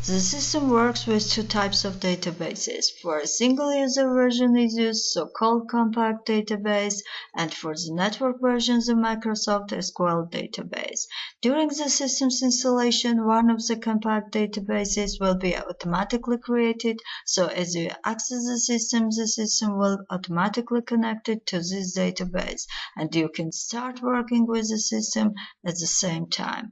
The system works with two types of databases. For a single user version is used so-called compact database, and for the network version the Microsoft SQL database. During the system's installation, one of the compact databases will be automatically created, so as you access the system will automatically connect it to this database, and you can start working with the system at the same time.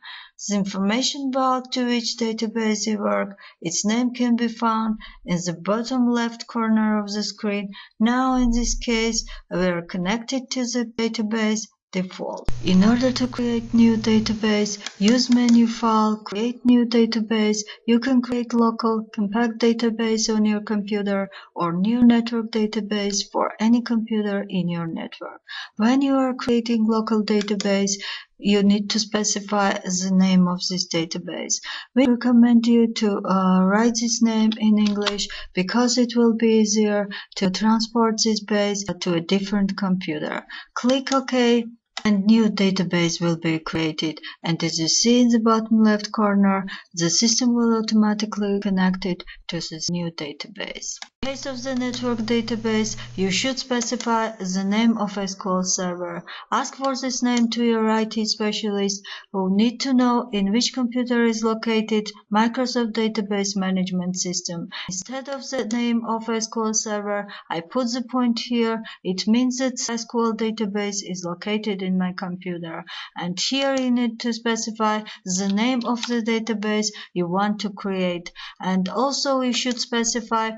The information about to which database you work, its name can be found in the bottom left corner of the screen. Now in this case, we are connected to the database default. In order to create new database, use menu file, create new database. You can create local compact database on your computer or new network database for any computer in your network. When you are creating local database, you need to specify the name of this database. We recommend you to write this name in English because it will be easier to transport this base to a different computer. Click OK and new database will be created, and as you see in the bottom left corner, the system will automatically connect it to this new database. In case of the network database, you should specify the name of SQL server. Ask for this name to your IT specialist who need to know in which computer is located Microsoft Database Management System. Instead of the name of SQL server, I put the point here. It means that SQL database is located in my computer, and here you need to specify the name of the database you want to create, and also you should specify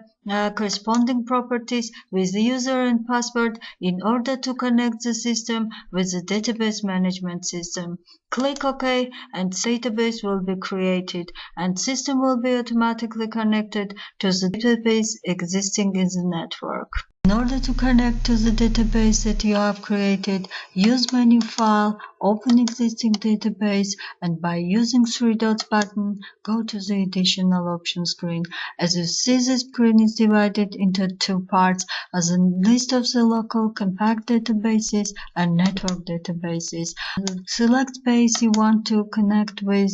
corresponding properties with the user and password in order to connect the system with the database management system. Click OK and database will be created, and system will be automatically connected to the database existing in the network. In order to connect to the database that you have created, use menu file, open existing database, and by using three dots button, go to the additional options screen. As you see, the screen is divided into two parts as a list of the local compact databases and network databases. Select base you want to connect with,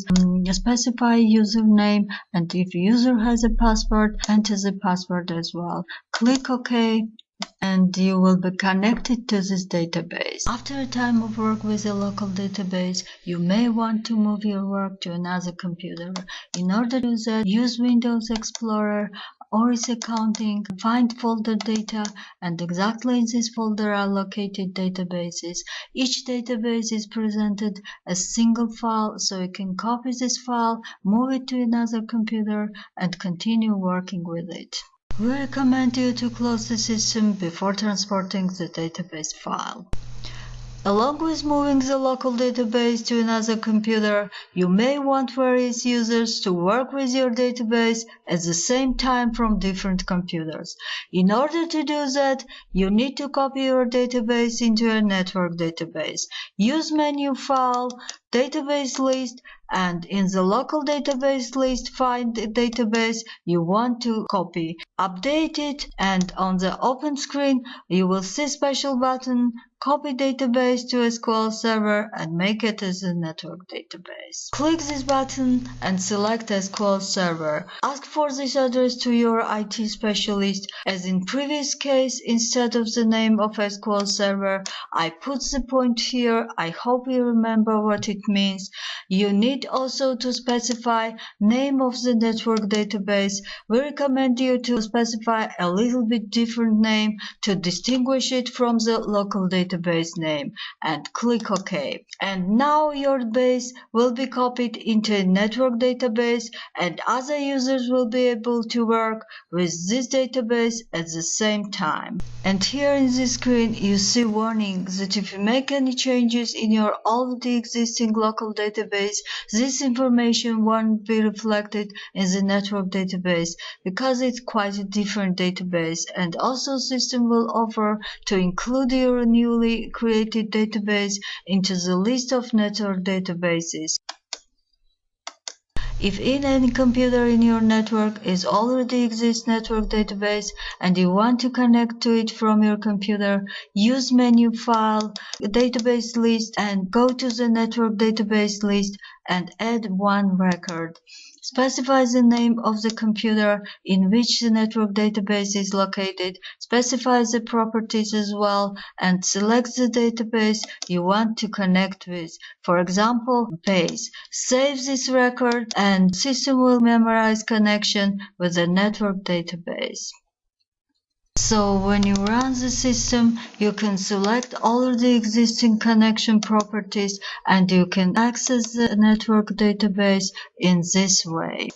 specify username, and if user has a password, enter the password as well. Click OK, and you will be connected to this database. After a time of work with a local database, you may want to move your work to another computer. In order to do that, use Windows Explorer, Oris accounting, find folder data, and exactly in this folder are located databases. Each database is presented as a single file, so you can copy this file, move it to another computer, and continue working with it. We recommend you to close the system before transporting the database file. Along with moving the local database to another computer, you may want various users to work with your database at the same time from different computers. In order to do that, you need to copy your database into a network database. Use menu file, database list, and in the local database list find the database you want to copy. Update it, and on the open screen you will see special button copy database to SQL server and make it as a network database. Click this button and select SQL server. Ask for this address to your IT specialist. As in previous case, instead of the name of SQL server, I put the point here. I hope you remember what it means. You need also to specify name of the network database. We recommend you to specify a little bit different name to distinguish it from the local database name, and click OK. And now your base will be copied into a network database, and other users will be able to work with this database at the same time. And here in this screen you see warning that if you make any changes in your already existing local database, this information won't be reflected in the network database because it's quite a different database, and also system will offer to include your newly created database into the list of network databases. If in any computer in your network is already exists network database and you want to connect to it from your computer, use menu file, database list, and go to the network database list and add one record. Specify the name of the computer in which the network database is located, specify the properties as well, and select the database you want to connect with. For example, base. Save this record and the system will memorize connection with the network database. So when you run the system, you can select all of the existing connection properties and you can access the network database in this way.